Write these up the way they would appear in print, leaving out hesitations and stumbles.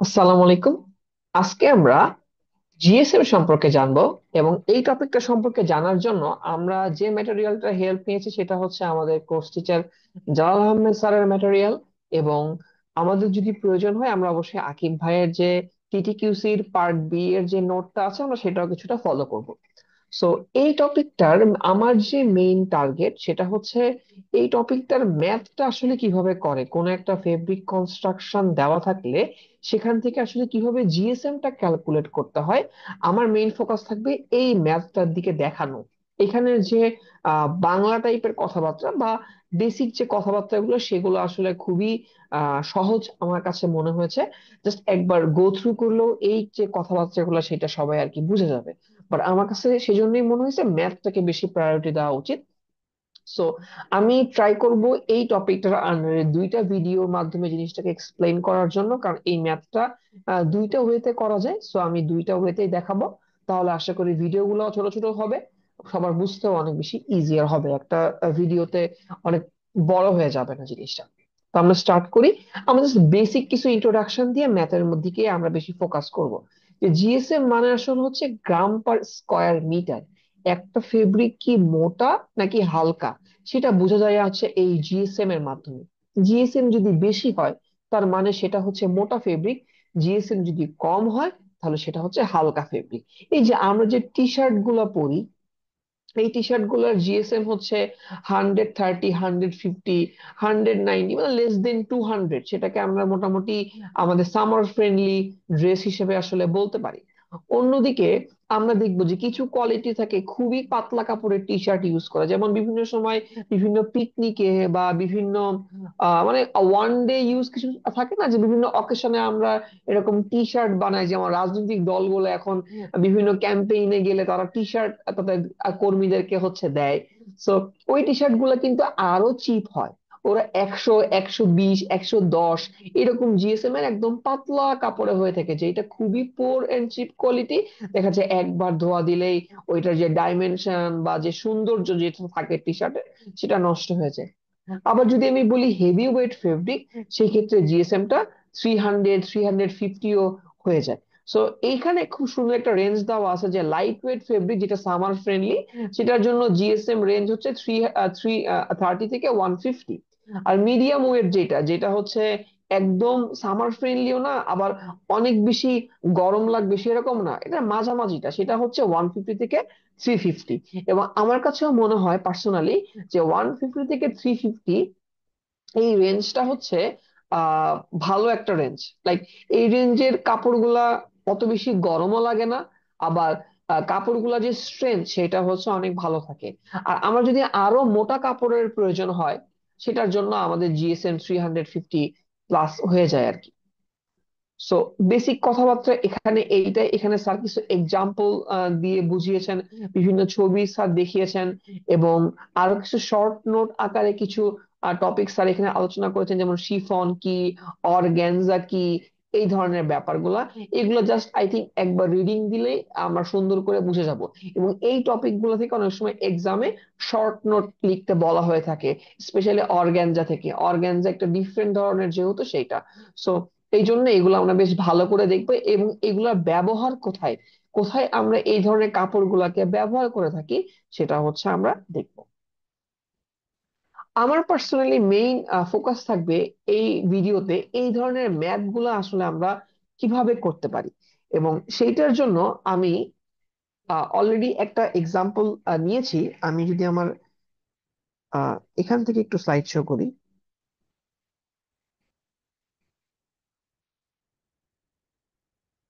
আসসালামু আলাইকুম। আজকে আমরা জিএসএম সম্পর্কে জানবো, এবং এই টপিকটা সম্পর্কে জানার জন্য আমরা যে ম্যাটেরিয়ালটা হেল্প নিয়েছি সেটা হচ্ছে আমাদের কোর্স টিচার জালাল আহমেদ স্যারের ম্যাটেরিয়াল। এবং আমাদের যদি প্রয়োজন হয় আমরা অবশ্যই আকিব ভাইয়ের যে টিটিকিউসির পার্ট বি এর যে নোটটা আছে আমরা সেটাও কিছুটা ফলো করব। সো এই টপিকটার আমার যে মেইন টার্গেট সেটা হচ্ছে এই টপিকটার ম্যাথটা আসলে কিভাবে করে, কোন একটা ফেব্রিক কনস্ট্রাকশন দেওয়া থাকলে সেখান থেকে আসলে কিভাবে জিএসএমটা ক্যালকুলেট করতে হয়। আমার মেইন ফোকাস থাকবে এই ম্যাথটার দিকে দেখানো। এখানে যে বাংলা টাইপের কথাবার্তা বা বেসিক যে কথাবার্তাগুলো সেগুলো আসলে খুবই সহজ আমার কাছে মনে হয়েছে। জাস্ট একবার গো থ্রু করলেও এই যে কথাবার্তাগুলো সেটা সবাই আর কি বুঝে যাবে। বাট আমার কাছে সেজন্যই মনে হয়েছে ম্যাথটাকে বেশি প্রায়োরিটি দেওয়া উচিত। সো আমি ট্রাই করব এই টপিকটার আন্ডারে দুইটা ভিডিওর মাধ্যমে জিনিসটাকে এক্সপ্লেইন করার জন্য, কারণ এই ম্যাথটা দুইটা ওয়েতে করা যায়। সো আমি দুইটা ওয়েতেই দেখাবো। তাহলে আশা করি ভিডিওগুলো ছোট ছোট হবে, সবার বুঝতেও অনেক বেশি ইজিয়ার হবে। একটা ভিডিওতে অনেক বড় হয়ে যাবে না জিনিসটা। তো আমরা স্টার্ট করি। আমরা জাস্ট বেসিক কিছু ইন্ট্রোডাকশন দিয়ে ম্যাথের মধ্যে গিয়ে আমরা বেশি ফোকাস করব। যে জিএসএম মানে আসলে হচ্ছে গ্রাম পার স্কয়ার মিটার। একটা ফেব্রিক কি মোটা নাকি হালকা সেটা বোঝা যায় হচ্ছে এই জিএসএম এর মাধ্যমে। জিএসএম যদি বেশি হয় তার মানে সেটা হচ্ছে মোটা ফেব্রিক। জিএসএম যদি কম হয় তাহলে সেটা হচ্ছে হালকা ফেব্রিক। এই যে আমরা যে টি শার্ট গুলা পরি, এই টি শার্ট গুলার জিএসএম হচ্ছে 130, 150, 190, মানে লেস দেন 200। সেটাকে আমরা মোটামুটি আমাদের সামার ফ্রেন্ডলি ড্রেস হিসেবে আসলে বলতে পারি। অন্যদিকে আমরা দেখবো যে কিছু কোয়ালিটি থাকে খুবই পাতলা কাপড়ের টি শার্ট ইউজ করা, যেমন বিভিন্ন সময় বিভিন্ন পিকনিকে বা বিভিন্ন মানে ওয়ান ডে ইউজ কিছু থাকে না, যে বিভিন্ন অকেশনে আমরা এরকম টি শার্ট বানাই। যেমন রাজনৈতিক দলগুলো এখন বিভিন্ন ক্যাম্পেইনে গেলে তারা টি শার্ট তাদের কর্মীদেরকে হচ্ছে দেয়। সো ওই টি শার্ট গুলো কিন্তু আরো চিপ হয়। ওরা 100, 120, 110 এরকম জিএসএম এর একদম পাতলা কাপড়ে হয়ে থাকে, যেটা খুবই পোর এন্ড চিপ কোয়ালিটি। দেখা যায় একবার ধোয়া দিলেই ওইটার যে ডাইমেনশন বা যে সৌন্দর্য যেটা থাকে টি শার্টের সেটা নষ্ট হয়ে যায়। আবার যদি আমি বলি হেভি ওয়েট ফেব্রিক, সেই ক্ষেত্রে জিএসএম টা 300, 350ও হয়ে যায়। সো এইখানে খুব সুন্দর একটা রেঞ্জ দেওয়া আছে যে লাইট ওয়েট ফেব্রিক যেটা সামার ফ্রেন্ডলি, সেটার জন্য জিএসএম রেঞ্জ হচ্ছে থ্রি থ্রি 30 থেকে 150। আর মিডিয়াম ওয়েট যেটা যেটা হচ্ছে একদম সামার ফ্রেন্ডলিও না, আবার অনেক বেশি গরম লাগবে সেরকম না, এটা মাঝামাঝিটা, সেটা হচ্ছে 150 থেকে 350। এবং আমার কাছেও মনে হয় পার্সোনালি যে 150 থেকে 350 এই রেঞ্জটা হচ্ছে আহ ভালো একটা রেঞ্জ। লাইক এই রেঞ্জের কাপড়গুলা অত বেশি গরমও লাগে না, আবার কাপড়গুলা যে স্ট্রেংথ সেটা হচ্ছে অনেক ভালো থাকে। আর আমার যদি আরো মোটা কাপড়ের প্রয়োজন হয় সেটার জন্য আমাদের জিএসএম 350 প্লাস হয়ে যায় আর কি। সো বেসিক কথাবার্তা এখানে এইটাই। এখানে স্যার কিছু এক্সাম্পল দিয়ে বুঝিয়েছেন, বিভিন্ন ছবি স্যার দেখিয়েছেন, এবং আরো কিছু শর্ট নোট আকারে কিছু টপিক স্যার এখানে আলোচনা করেছেন, যেমন শিফন কি, অর্গানজা কি, এই ধরনের ব্যাপারগুলা। এগুলো জাস্ট আই থিঙ্ক একবার রিডিং দিলেই আমরা সুন্দর করে বুঝে যাব। এবং এই টপিক গুলো থেকে অনেক সময় এক্সামে শর্ট নোট লিখতে বলা হয়ে থাকে, স্পেশালি অর্গানজা থেকে। অর্গানজা একটা ডিফারেন্ট ধরনের যেহেতু সেইটা, সো এই জন্য এগুলো আমরা বেশ ভালো করে দেখবো। এবং এগুলার ব্যবহার কোথায় কোথায় আমরা এই ধরনের কাপড়গুলোকে ব্যবহার করে থাকি সেটা হচ্ছে আমরা দেখবো। আমার পার্সোনালি মেইন ফোকাস থাকবে এই ভিডিওতে এই ধরনের ম্যাথ গুলো আসলে আমরা কিভাবে করতে পারি। এবং সেইটার জন্য আমি অলরেডি একটা এক্সাম্পল নিয়েছি। আমি যদি আমার এখান থেকে একটু স্লাইড শো করি,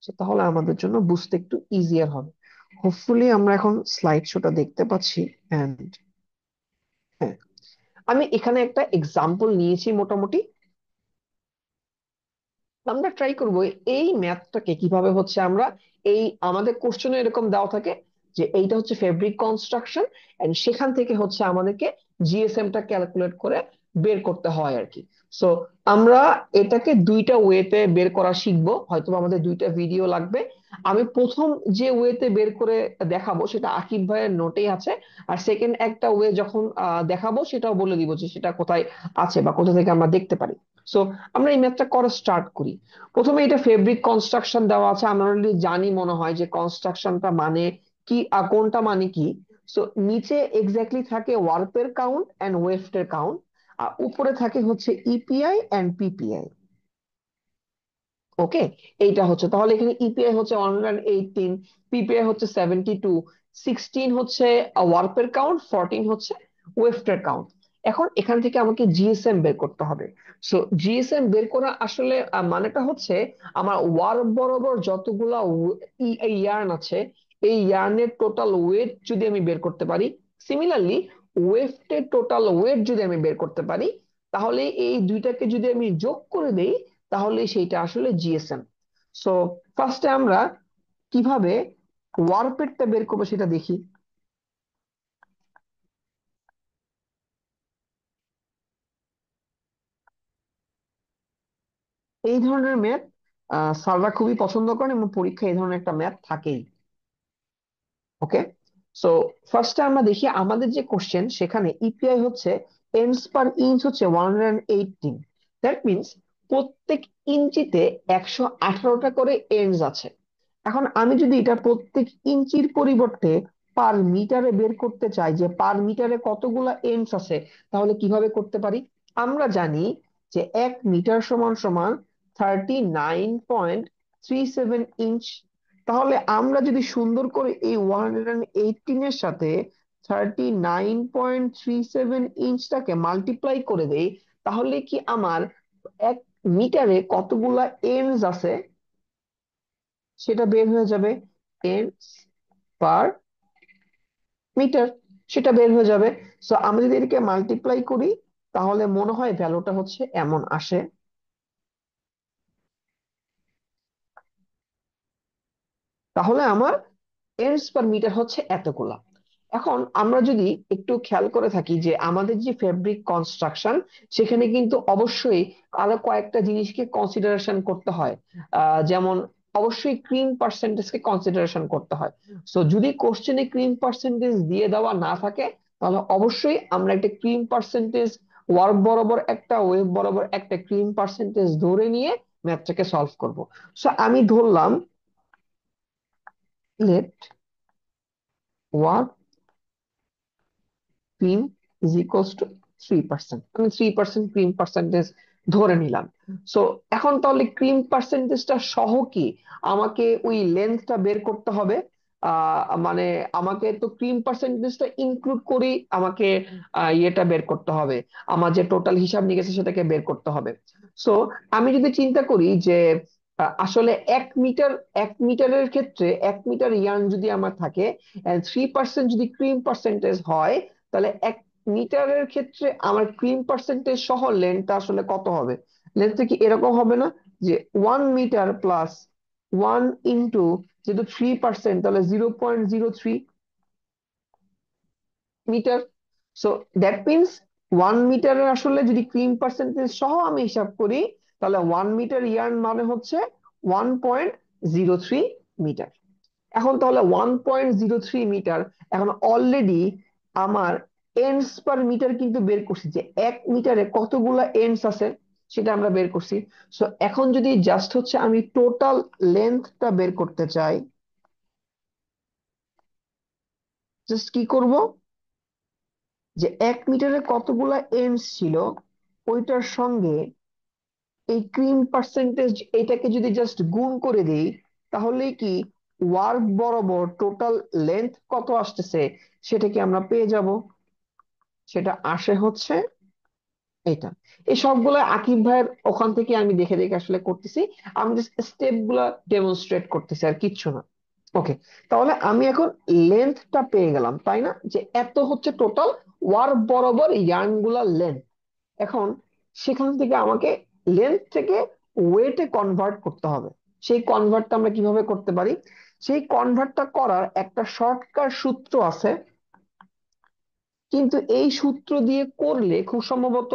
so তাহলে আমাদের জন্য বুঝতে একটু ইজিয়ার হবে। হোপফুলি আমরা এখন স্লাইড শোটা দেখতে পাচ্ছি। এন্ড হ্যাঁ, আমি এখানে একটা এক্সাম্পল নিয়েছি মোটামুটি। আমরা ট্রাই করব এই ম্যাথটাকে কিভাবে হচ্ছে আমরা এই আমাদের কোশ্চেনে এরকম দেওয়া থাকে যে এইটা হচ্ছে ফেব্রিক কনস্ট্রাকশন, এন্ড সেখান থেকে হচ্ছে আমাদেরকে জিএসএম টা ক্যালকুলেট করে বের করতে হয় আর কি। সো আমরা এটাকে দুইটা ওয়েতে বের করা শিখবো, হয়তো আমাদের দুইটা ভিডিও লাগবে। আমি প্রথম যে ওয়েতে বের করে দেখাবো সেটা আকিব ভাইয়ের নোটেই আছে। আর সেকেন্ড একটা ওয়ে যখন দেখাবো সেটাও বলে দিব যে সেটা কোথায় আছে বা কোথা থেকে আমরা দেখতে পারি। সো আমরা এই ম্যাথটা করা স্টার্ট করি। প্রথমে এটা ফেব্রিক কনস্ট্রাকশন দেওয়া আছে, আমরা অলরেডি জানি মনে হয় যে কনস্ট্রাকশনটা মানে কি, কোনটা মানে কি। সো নিচে এক্স্যাক্টলি থাকে ওয়ার্পের কাউন্ট এন্ড ওয়েফটের কাউন্ট, আর উপরে থাকে হচ্ছে ইপিআই এন্ড পিপিআই। ওকে, এইটা হচ্ছে তাহলে এখানে ইপিআই হচ্ছে 118, পিপিআই হচ্ছে 72, 16 হচ্ছে ওয়ার্পের কাউন্ট, 14 হচ্ছে ওয়েফটের কাউন্ট। এখন এখান থেকে আমাকে জিএসএম বের করতে হবে। সো জিএসএম বের করা আসলে মানেটা হচ্ছে আমার ওয়ার্প বরাবর যতগুলা ইয়ার্ন আছে, এই ইয়ার্নের টোটাল ওয়েট যদি আমি বের করতে পারি, সিমিলারলি ওয়েফটের টোটাল ওয়েট যদি আমি বের করতে পারি, তাহলে এই দুইটাকে যদি আমি যোগ করে দেই, তাহলে সেইটা আসলে জিএসএম। সো ফার্স্টে আমরা কিভাবে ওয়ারপেটটা বের করবো সেটা দেখি। এই ধরনের ম্যাথ স্যাররা খুবই পছন্দ করেন এবং পরীক্ষায় এই ধরনের একটা ম্যাথ থাকেই। ওকে, সো ফার্স্টে আমরা দেখি আমাদের যে কোশ্চেন সেখানে ইপিআই হচ্ছে এন্ডস পার ইঞ্চ হচ্ছে 118। দ্যাট মিনস প্রত্যেক ইঞ্চিতে 118টা করে এন্ডস আছে। এখন আমি যদি এটা প্রত্যেক ইঞ্চির পরিবর্তে পার মিটারে বের করতে চাই যে পার মিটারে কতগুলা এন্ডস আছে, তাহলে কিভাবে করতে পারি? আমরা জানি যে 1 মিটার সমান সমান 39.37 ইঞ্চ। তাহলে আমরা যদি সুন্দর করে এই 118 এর সাথে 39.37 ইঞ্চটাকে মাল্টিপ্লাই করে দেই, তাহলে কি আমার 1 মিটারে কতগুলা এন্ডস আছে সেটা বের হয়ে যাবে। এন্ডস পার মিটার, সেটা বের হয়ে যাবে। সো আমরা যদি এটাকে মাল্টিপ্লাই করি, তাহলে মনে হয় ভ্যালুটা হচ্ছে এমন আসে। তাহলে আমার এন্ডস পার মিটার হচ্ছে এতগুলা। এখন আমরা যদি একটু খেয়াল করে থাকি যে আমাদের যে ফেব্রিক কনস্ট্রাকশন, সেখানে কিন্তু অবশ্যই আরো কয়েকটা জিনিসকে কনসিডারেশন করতে হয়। যেমন অবশ্যই ক্রিম পার্সেন্টেজকে কনসিডারেশন করতে হয়। সো যদি কোশ্চেনে ক্রিম পার্সেন্টেজ দিয়ে দেওয়া না থাকে, তাহলে অবশ্যই আমরা একটা ক্রিম পার্সেন্টেজ, ওয়ার্ক বরাবর একটা ওয়েভ বরাবর একটা ক্রিম পার্সেন্টেজ ধরে নিয়ে ম্যাথটাকে সলভ করব। সো আমি ধরলাম let work cream is equals to 3%। আমি 3% ক্রিম পার্সেন্টেজ ধরে নিলাম। সো এখন তাহলে ক্রিম পার্সেন্টেজটা সহ কি আমাকে ওই লেন্থটা বের করতে হবে? মানে আমাকে তো ক্রিম পার্সেন্টেজটা ইনক্লুড করেই আমাকে ইয়েটা বের করতে হবে, আমার যে টোটাল হিসাব নিকেছে সেটাকে বের করতে হবে। সো আমি যদি চিন্তা করি যে আসলে 1 মিটার, 1 মিটারের ক্ষেত্রে 1 মিটার ইয়ার্ন যদি আমার থাকে, 3% যদি ক্রিম পার্সেন্টেজ হয়, তাহলে 1 মিটারের ক্ষেত্রে আমার ক্রিম পার্সেন্টেজ সহ লেন্থটা আসলে কত হবে? লেন্থটা কি এরকম হবে না যে 1 মিটার প্লাস 1 ইন্টু, যেহেতু 3%, তাহলে 0.03 মিটার। সো দ্যাট মিনস 1 মিটারের আসলে যদি ক্রিম পার্সেন্টেজ সহ আমি হিসাব করি, তাহলে 1 মিটার ইয়ার্ন মানে হচ্ছে 1.03 মিটার। এখন তাহলে 1.03 মিটার, এখন অলরেডি আমার এন্ডস পার মিটার কিন্তু বের করছি যে 1 মিটারে কতগুলা এন্ডস আছে, সেটা আমরা বের করছি। সো এখন যদি জাস্ট হচ্ছে আমি টোটাল লেন্থটা বের করতে চাই, জাস্ট কি করব, যে 1 মিটারে কতগুলা এন্ডস ছিল ওইটার সঙ্গে এই ক্রিম পার্সেন্টেজ এটাকে যদি জাস্ট গুণ করে দিই, তাহলে কি ওয়ার্ক বরাবর টোটাল লেন্থ কত আসতেছে সেটা কি আমরা পেয়ে যাব। সেটা আসে হচ্ছে এটা। এই সবগুলো আকিব ভাইয়ের ওখান থেকে আমি দেখে দেখে আসলে করতেছি। আমি জাস্ট স্টেপ গুলা ডেমনস্ট্রেট করতেছি, আর কিচ্ছু না। ওকে, তাহলে আমি এখন লেন্থটা পেয়ে গেলাম, তাই না? যে এত হচ্ছে টোটাল ওয়ার্ক বরাবর ইয়ার্ন গুলা লেন্থ। এখন সেখান থেকে আমাকে লেন্থ থেকে ওয়েটে কনভার্ট করতে হবে। সেই কনভার্টটা আমরা কিভাবে করতে পারি? সেই কনভার্টটা করার একটা শর্টকাট সূত্র আছে, কিন্তু এই সূত্র দিয়ে করলে খুব সম্ভবত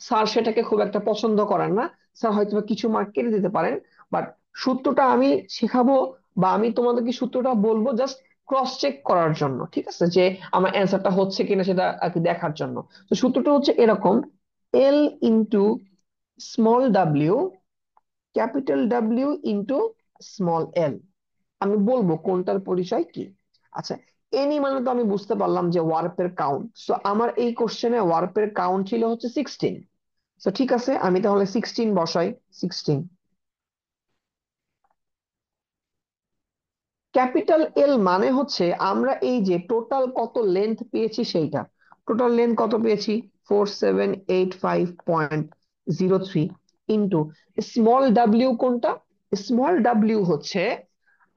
স্যার সেটাকে খুব একটা পছন্দ করেন না। স্যার হয়তো বা কিছু মার্ক কেটে দিতে পারেন। বাট সূত্রটা আমি শেখাবো, বা আমি তোমাদেরকে সূত্রটা বলবো জাস্ট ক্রস চেক করার জন্য, ঠিক আছে, যে আমার অ্যান্সারটা হচ্ছে কিনা সেটা আর কি দেখার জন্য। তো সূত্রটা হচ্ছে এরকম: L into small W capital W into small L. আমি বলবো কোনটার পরিচয় কি। আচ্ছা, এনি মানে তো আমি বুঝতে পারলাম যে ওয়ার্পের কাউন্ট। সো আমার এই কোশ্চেনে ওয়ার্পের কাউন্ট ছিল হচ্ছে 16। তো ঠিক আছে, আমি তাহলে 16 বসাই। 16। ক্যাপিটাল এল মানে হচ্ছে আমরা এই যে টোটাল কত লেন্থ পেয়েছি সেইটা। টোটাল লেন্থ কত পেয়েছি? 4785.03 ইন্টু স্মল ডাব্লিউ কোনটা? স্মল ডাব্লিউ হচ্ছে,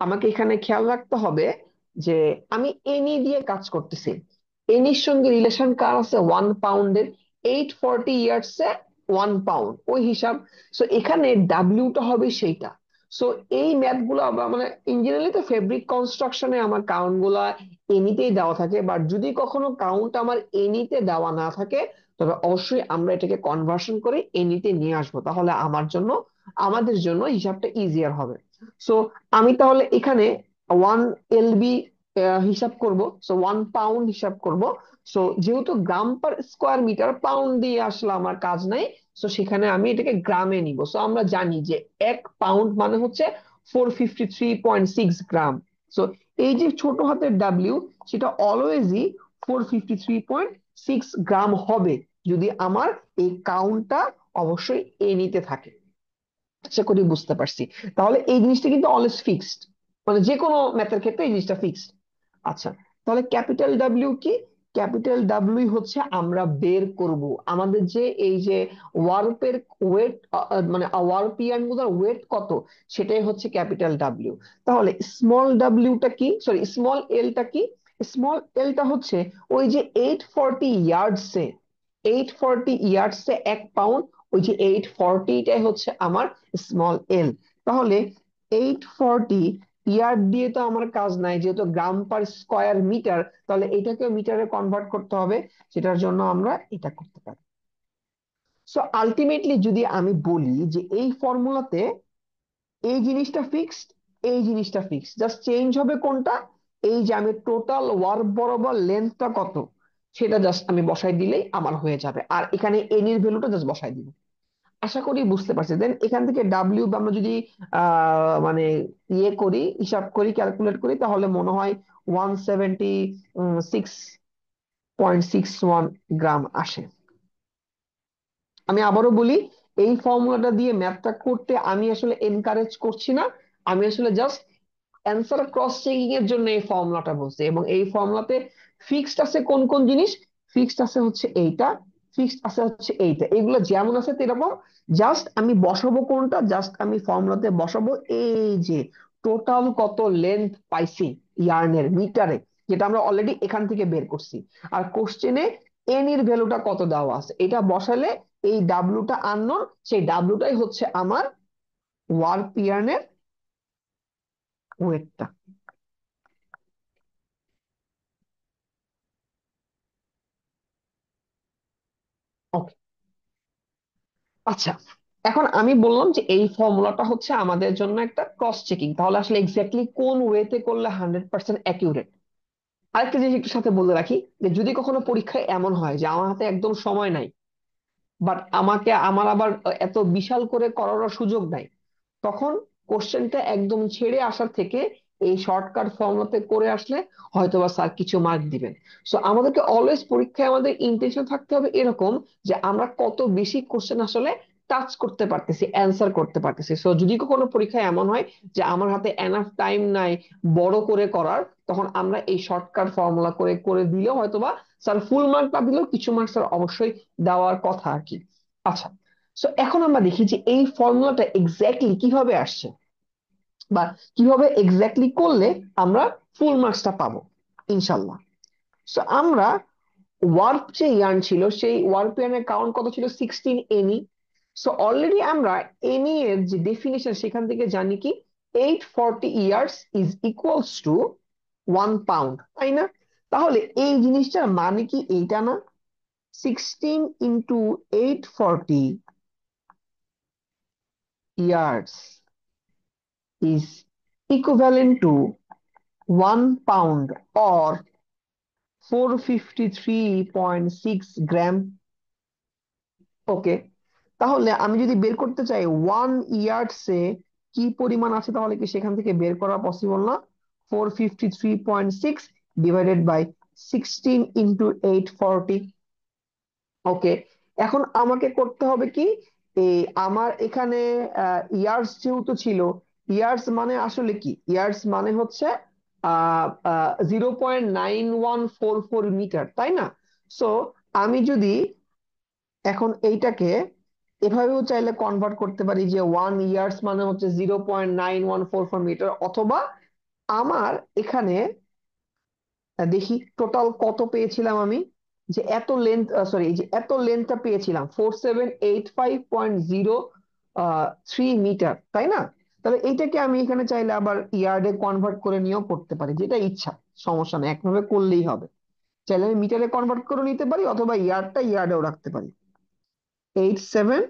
আমাকে এখানে খেয়াল রাখতে হবে যে আমি এনি দিয়ে কাজ করতেছি। এনির সঙ্গে রিলেশন কার আছে? 1 পাউন্ডের। 840 ইয়ার্স এ 1 পাউন্ড, ওই হিসাব। সো এখানে ডাব্লিউটা হবে সেইটা। সো এই ম্যাথ গুলো মানে ইন জেনারেলি তো ফেব্রিক কনস্ট্রাকশনে আমার কাউন্ট গুলা এনিতেই দেওয়া থাকে, বাট যদি কখনো কাউন্ট আমার এনিতে দেওয়া না থাকে, তবে অবশ্যই আমরা এটাকে কনভার্সন করে এনিতে নিয়ে আসবো, তাহলে আমাদের জন্য হিসাবটা ইজিয়ার হবে। সো আমি তাহলে এখানে 1 LB হিসাব করব। সো 1 পাউন্ড হিসাব করব। সো যেহেতু গ্রাম পার স্কোয়ার মিটার, পাউন্ড দিয়ে আসলে আমার কাজ নাই। সো সেখানে আমি এটাকে গ্রামে নিব। সো আমরা জানি যে 1 পাউন্ড মানে হচ্ছে 453.6 গ্রাম। সো এই যে ছোট হাতের ডাব্লিউ, সেটা অলওয়েজই 453.6 গ্রাম হবে, যদি আমার এই কাউন্টটা অবশ্যই এনিতে থাকে। আশা করি বুঝতে পারছি। তাহলে এই জিনিসটা কিন্তু অলওয়েজ ফিক্সড, মানে যে কোনো ম্যাথের ক্ষেত্রে এই জিনিসটা ফিক্সড। আচ্ছা, তাহলে ক্যাপিটাল ডাব্লিউ কি? ক্যাপিটাল ডাব্লিউ হচ্ছে আমরা বের করব আমাদের যে এই যে ওয়ার্পের ওয়েট, মানে ওয়ার্পিয়ান গুলোর ওয়েট কত, সেটাই হচ্ছে ক্যাপিটাল ডাব্লিউ। তাহলে স্মল ডাব্লিউটা কি, সরি স্মল এলটা কি? স্মল এলটা হচ্ছে ওই যে 840 ইয়ার্ডসে 1 পাউন্ড, ওই যে 840টাই হচ্ছে আমার স্মল এল। তাহলে 840 ইয়ার্ড দিয়ে তো আমার কাজ নাই, যেহেতু গ্রাম পার স্কয়ার মিটার, তাহলে এটাকে মিটারে কনভার্ট করতে হবে। সেটার জন্য আমরা এটা করতে পারি। সো আলটিমেটলি যদি আমি বলি যে এই ফর্মুলাতে এই জিনিসটা ফিক্সড, এই জিনিসটা ফিক্সড, জাস্ট চেঞ্জ হবে কোনটা? এই যে আমি টোটাল ওয়ার্ক বরাবর লেন্থটা কত, সেটা জাস্ট আমি বসাই দিলেই আমার হয়ে যাবে, আর এখানে এন এর ভ্যালুটা জাস্ট বসাই দিব। আশা করি বুঝতে পারছি। দেন এখান থেকে ডাব্লিউ আমরা যদি মানে ইয়ে করি, হিসাব করি, ক্যালকুলেট করি, তাহলে মনে হয় 176.61 গ্রাম আসে। আমি আবারও বলি, এই ফর্মুলাটা দিয়ে ম্যাথটা করতে আমি আসলে এনকারেজ করছি না। আমি আসলে জাস্ট অ্যান্সার ক্রস চেকিং এর জন্য এই ফর্মুলাটা বলছি, এবং এই ফর্মুলাতে ফিক্সড আছে কোন কোন জিনিস? ফিক্সড আছে হচ্ছে এইটা, ফিক্সড আছে হচ্ছে এইটা, এগুলো যেমন আছে তেরকম। জাস্ট আমি বসাবো কোনটা? জাস্ট আমি ফর্মুলাতে বসাবো এই যে টোটাল কত লেন্থ পাইছি ইয়ার্নের মিটারে, যেটা আমরা অলরেডি এখান থেকে বের করছি। আর কোশ্চেনে এন এর ভ্যালুটা কত দেওয়া আছে, এটা বসালে এই ডাব্লুটা আননোন, সেই ডাব্লুটাই হচ্ছে আমার ওয়ার্ক ইয়ার্নের ওয়েটটা। ওকে। আচ্ছা, এখন আমি বললাম যে এই ফর্মুলাটা হচ্ছে আমাদের জন্য একটা ক্রস চেকিং, তাহলে আসলে এক্স্যাক্টলি কোন ওয়েতে করলে 100% অ্যাকিউরেট। আরেকটা জিনিস একটু সাথে বলে রাখি, যে যদি কখনো পরীক্ষায় এমন হয় যে আমার হাতে একদম সময় নাই, বাট আমার আবার এত বিশাল করে করার সুযোগ নাই, তখন কোশ্চেনটা একদম ছেড়ে আসার থেকে এই শর্টকাট ফর্মুলাতে করে আসলে হয়তোবা স্যার কিছু মার্ক দিবেন। সো আমাদেরকে অলওয়েজ পরীক্ষায় আমাদের ইন্টেনশন থাকতে হবে এরকম, যে আমরা কত বেশি কোশ্চেন আসলে টাচ করতে পারতেছি, অ্যান্সার করতে পারতেছি। সো যদি কখনো পরীক্ষায় এমন হয় যে আমার হাতে এনাফ টাইম নাই বড় করে করার, তখন আমরা এই শর্টকাট ফর্মুলা করে করে দিলেও হয়তোবা স্যার ফুল মার্ক না দিলেও কিছু মার্ক স্যার অবশ্যই দেওয়ার কথা আর কি। আচ্ছা, সো এখন আমরা দেখি যে এই ফর্মুলাটা এক্স্যাক্টলি কিভাবে আসছে, বা কিভাবে এক্স্যাক্টলি করলে আমরা ফুল মার্কসটা পাবো ইনশাল্লাহ। সো আমরা ওয়ার্প যে ইয়ার্ন ছিল, সেই ওয়ার্প ইয়ার্নের কাউন্ট কত ছিল? 16 এনি। সো অলরেডি আমরা এনি এর যে ডেফিনিশন সেখান থেকে জানি কি, 840 years is equals two 1 pound, তাই না? তাহলে এই জিনিসটার মানে কি এইটা না? 16 into 840 years is equivalent to 1 pound or 453.6 গ্রাম। ওকে, তাহলে আমি যদি বের করতে চাই 1 ইয়ার্ডসে কি পরিমাণ আছে, তাহলে কি সেখান থেকে বের করা পসিবল না? 453.6 ডিভাইডেড বাই 16 × 840। ওকে, এখন আমাকে করতে হবে কি, এই আমার এখানে ইয়ার্স যেহেতু ছিল, ইয়ার্স মানে আসলে কি, ইয়ার্স মানে হচ্ছে 0.9144 মিটার, তাই না? সো আমি যদি এখন এইটাকে এভাবেও চাইলে কনভার্ট করতে পারি যে 1 ইয়ার্স মানে হচ্ছে 0.9144 মিটার, অথবা আমার এখানে দেখি টোটাল কত পেয়েছিলাম আমি, যে এত লেন্থ, সরি, যে এত লেন্থটা পেয়েছিলাম 4785.03 মিটার, তাই না? তাহলে এইটাকে আমি এখানে চাইলে আবার ইয়ার্ডে কনভার্ট করে নিয়েও করতে পারি, যেটা ইচ্ছা, সমস্যা নেই, একভাবে করলেই হবে। চাইলে আমি মিটারে কনভার্ট করে নিতে পারি, অথবা ইয়ার্ডটা ইয়ার্ডেও রাখতে পারি। 47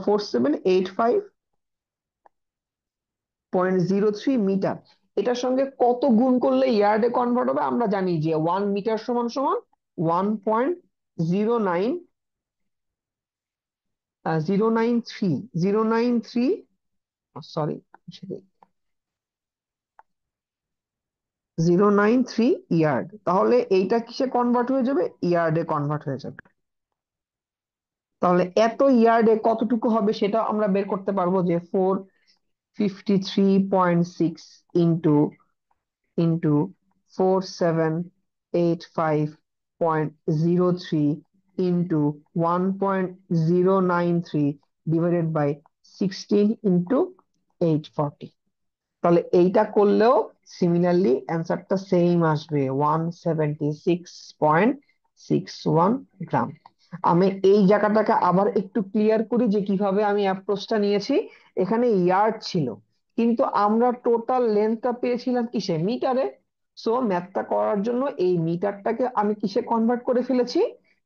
4785.03 মিটার, এটার সঙ্গে কত গুণ করলে ইয়ার্ডে কনভার্ট হবে? আমরা জানি যে 1 মিটার সমান সমান 1.09 093 সরি 093 ইয়ার্ড। তাহলে এইটা কিসে কনভার্ট হয়ে যাবে? ইয়ার্ডে কনভার্ট হয়ে যাবে। তাহলে এত ইয়ার্ডে কতটুকু হবে সেটা আমরা বের করতে পারবো, যে 453.6 into into 4785.03 into 1.093 divided by 16 × 840। তাহলে এইটা করলেও সিমিলারলি অ্যান্সারটা সেম আসবে, 176.61 গ্রাম। আমি এই জায়গাটাকে আবার একটু ক্লিয়ার করি যে কিভাবে আমি অ্যাপ্রোচটা নিয়েছি। এখানে ইয়ার্ড ছিল, কিন্তু আমরা টোটাল লেন্থটা পেয়েছিলাম কিসে? মিটারে। সো ম্যাথটা করার জন্য এই মিটারটাকে আমি কিসে কনভার্ট করে ফেলেছি?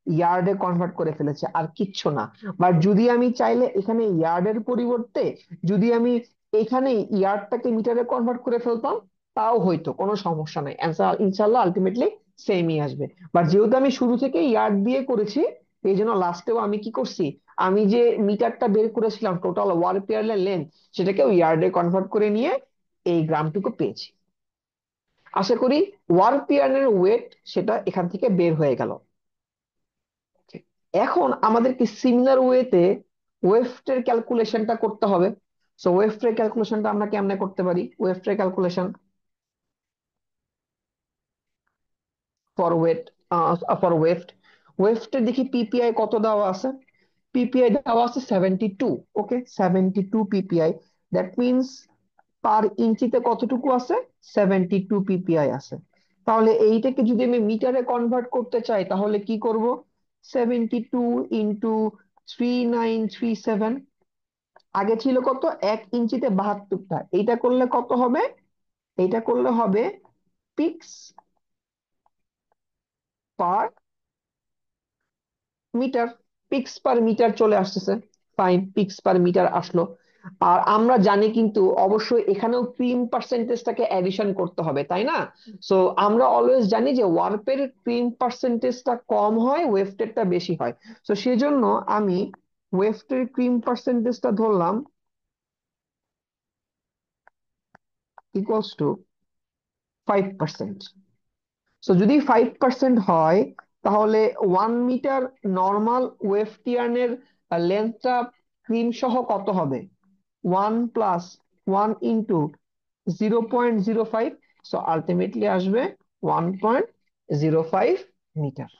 ইয়ার্ডে কনভার্ট করে ফেলেছি, আর কিচ্ছু না। বাট যদি আমি চাইলে এখানে ইয়ার্ডের পরিবর্তে যদি আমি এখানে ইয়ার্ডটাকে মিটারে কনভার্ট করে ফেলতাম, তাও হয়তো কোনো সমস্যা নাই, অ্যান্সার ইনশাল্লাহ আলটিমেটলি সেমই আসবে। বাট যেহেতু আমি শুরু থেকে ইয়ার্ড দিয়ে করেছি, এই জন্য লাস্টেও আমি কি করছি, আমি যে মিটারটা বের করেছিলাম টোটাল ওয়ার পেয়ারের লেন্থ, সেটাকেও ইয়ার্ডে কনভার্ট করে নিয়ে এই গ্রামটুকু পেয়েছি। আশা করি ওয়ার পেয়ারের ওয়েট সেটা এখান থেকে বের হয়ে গেল। এখন আমাদেরকে সিমিলার ওয়েতে ওয়েফটের ক্যালকুলেশনটা করতে হবে। সো ওয়েফটের ক্যালকুলেশনটা আমরা কেমনে করতে পারি? ওয়েফটের calculation for wait, for weft, ওয়েফটে দেখি পিপিআই কত দেওয়া আছে। পিপিআই দেওয়া আছে 72। ওকে, 72 পিপিআই, দ্যাট মিনস পার ইঞ্চিতে কতটুকু আছে? 72 পিপিআই আছে। তাহলে এইটাকে যদি আমি মিটারে কনভার্ট করতে চাই, তাহলে কি করব? 72 × 3937। আগে ছিল কত? 1 ইঞ্চিতে 72টা। এইটা করলে কত হবে? এইটা করলে হবে picks per metre. Picks per metre চলে আসতেছে। ফাইন, পিক্স পার মিটার আসলো। আর আমরা জানি কিন্তু অবশ্যই এখানেও ক্রিম পার্সেন্টেজটাকে অ্যাডিশন করতে হবে, তাই না? সো আমরা অলওয়েজ জানি যে ওয়ার্পের ক্রিম পার্সেন্টেজটা কম হয়, ওয়েফটেরটা বেশি হয়। তো সেজন্য আমি ওয়েফটের ক্রিম পার্সেন্টেজটা ধরলাম ইকুয়ালস টু 5%। সো যদি 5% হয়, তাহলে 1 মিটার নর্মাল ওয়েফটিয়ানের লেন্থটা ক্রিম সহ কত হবে? 1 + 1 × 0.05। সো আলটিমেটলি আসবে 1.05 মিটার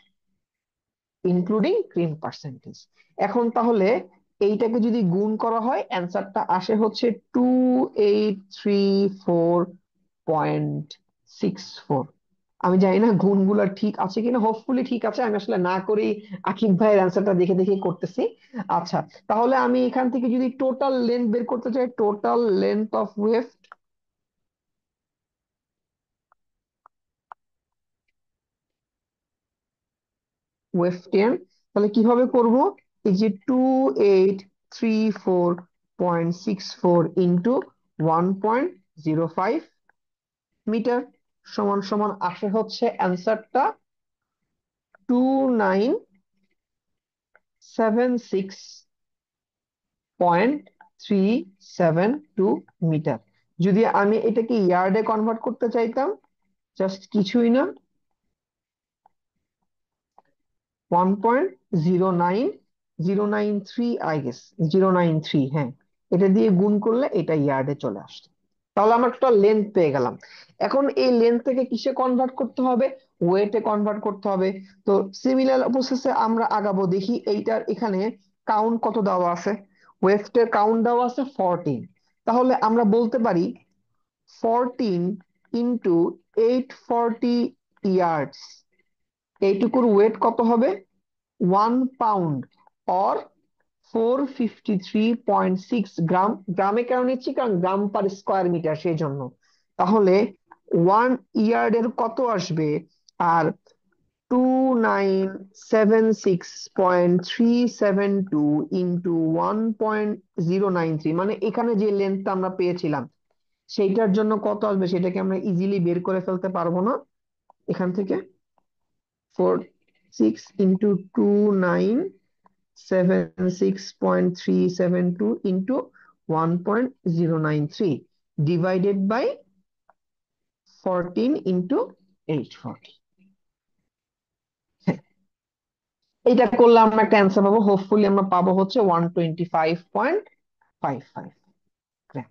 ইনক্লুডিং ক্রিম পার্সেন্টেজ। এখন তাহলে এইটাকে যদি গুণ করা হয়, অ্যান্সারটা আসে হচ্ছে 2834.64। আমি জানি না গুণগুলো ঠিক আছে কিনা, হোপফুলি ঠিক আছে, আমি আসলে না করেই আকিব ভাইয়ের অ্যান্সারটা দেখে দেখে করতেছি। আচ্ছা, তাহলে আমি এখান থেকে যদি টোটাল লেন্থ বের করতে চাই, টোটাল লেন্থ অফ ওয়েফটিয়ান, তাহলে কিভাবে করব? এই যে 2834.64 ইন্টু 1.05 মিটার সমান সমান আসে হচ্ছে অ্যান্সারটা 2976 0.372 মিটার। যদি আমি এটাকে ইয়ার্ডে কনভার্ট করতে চাইতাম, জাস্ট কিছুই না, 1.0903, আই গেস 093, হ্যাঁ, এটা দিয়ে গুণ করলে এটা ইয়ার্ডে চলে আসতো। তাহলে আমরা একটা লেন্থ পেয়ে গেলাম। এখন এই লেন্থ থেকে কিসে কনভার্ট করতে হবে? ওয়েটে কনভার্ট করতে হবে। তো সিমিলার প্রসেসে আমরা আগাবো। দেখি এইটার এখানে কাউন্ট কত দেওয়া আছে। ওয়েটের কাউন্ট দেওয়া আছে 14। তাহলে আমরা বলতে পারি 14 ইন্টু 840 ইয়ার্ডস, এইটুকুর ওয়েট কত হবে? 1 পাউন্ড, অর 453.6 গ্রাম। গ্রামে কেন নিচ্ছি? কারণ গ্রাম পার স্কোয়ার মিটার, সেই জন্য। তাহলে 1 ইয়ার্ডের কত আসবে? আর 2976.372 ইন্টু 1.093, মানে এখানে যে লেন্থটা আমরা পেয়েছিলাম সেইটার জন্য কত আসবে সেটাকে আমরা ইজিলি বের করে ফেলতে পারবো না এখান থেকে? 46 into 2976.372 into 1.093 divided by 14 into 840। এইটা করলে আমরা একটা অ্যান্সার পাবো। হোপফুলি আমরা পাবো হচ্ছে 125.55 গ্রাম।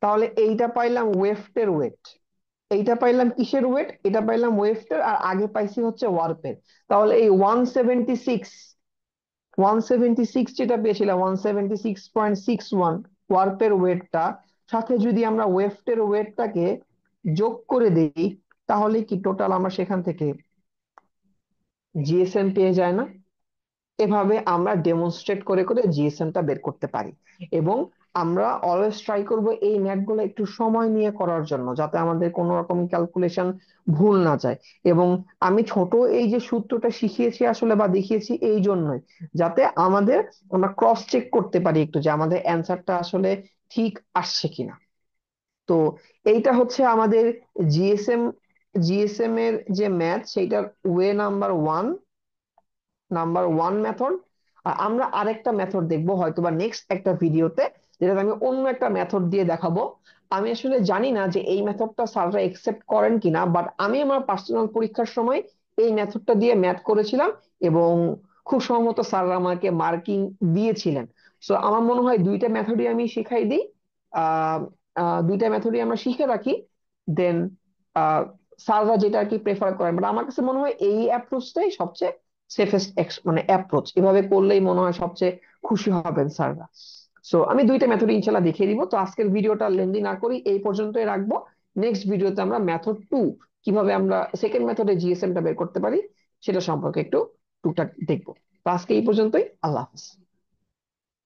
তাহলে এইটা পাইলাম ওয়েফটের ওয়েট, এইটা পাইলাম কিসের ওয়েট? এটা পাইলাম ওয়েফটের, আর আগে পাইছি হচ্ছে ওয়ার্পের। তাহলে এই 176 যেটা পেয়েছিলাম, 176.61 ওয়ার্পের ওয়েটটা সাথে যদি আমরা ওয়েফটের ওয়েটটাকে যোগ করে দেই, তাহলে কি টোটাল আমরা সেখান থেকে জিএসএম পেয়ে যায় না? এভাবে আমরা ডেমনস্ট্রেট করে করে জিএসএমটা বের করতে পারি। এবং আমরা অলওয়েজ ট্রাই করব এই ম্যাথগুলো একটু সময় নিয়ে করার জন্য, যাতে আমাদের কোনো রকম ক্যালকুলেশন ভুল না যায়। এবং আমি ছোট এই যে সূত্রটা শিখিয়েছি আসলে বা দেখিয়েছি এই জন্যই, যাতে আমরা ক্রস চেক করতে পারি একটু যে আমাদের অ্যান্সারটা আসলে ঠিক আসছে কিনা। তো এইটা হচ্ছে আমাদের জিএসএম জিএসএম এর যে ম্যাথ, সেইটার ওয়ে নাম্বার ওয়ান মেথড। আর আমরা আরেকটা মেথড দেখবো হয়তোবা নেক্সট একটা ভিডিওতে, যেটা আমি অন্য একটা মেথড দিয়ে দেখাবো। আমি আসলে জানি না যে এই মেথডটা স্যাররা একসেপ্ট করেন কিনা, বাট আমি আমার পার্সোনাল পরীক্ষার সময় এই মেথডটা দিয়ে ম্যাথ করেছিলাম, এবং খুব সম্ভবত স্যাররা আমাকে মার্কিং দিয়েছিলেন। সো আমার মনে হয় দুইটা মেথডই আমি শিখাই দিই। আহ দুইটা মেথডই আমরা শিখে রাখি, দেন স্যাররা যেটা আর কি প্রেফার করেন। বাট আমার কাছে মনে হয় এই অ্যাপ্রোচটাই সবচেয়ে সেফেস্ট মানে অ্যাপ্রোচ। এভাবে করলেই মনে হয় সবচেয়ে খুশি হবেন স্যাররা। সো আমি দুইটা মেথড ইনশাল্লাহ দেখিয়ে দিব। তো আজকের ভিডিওটা লেন্দি না করি, এই পর্যন্তই রাখবো। নেক্সট ভিডিওতে আমরা মেথড 2, কিভাবে আমরা সেকেন্ড মেথডে জিএসএম টা বের করতে পারি, সেটা সম্পর্কে একটু টুকটাক দেখবো। তো আজকে এই পর্যন্তই। আল্লাহ হাফেজ।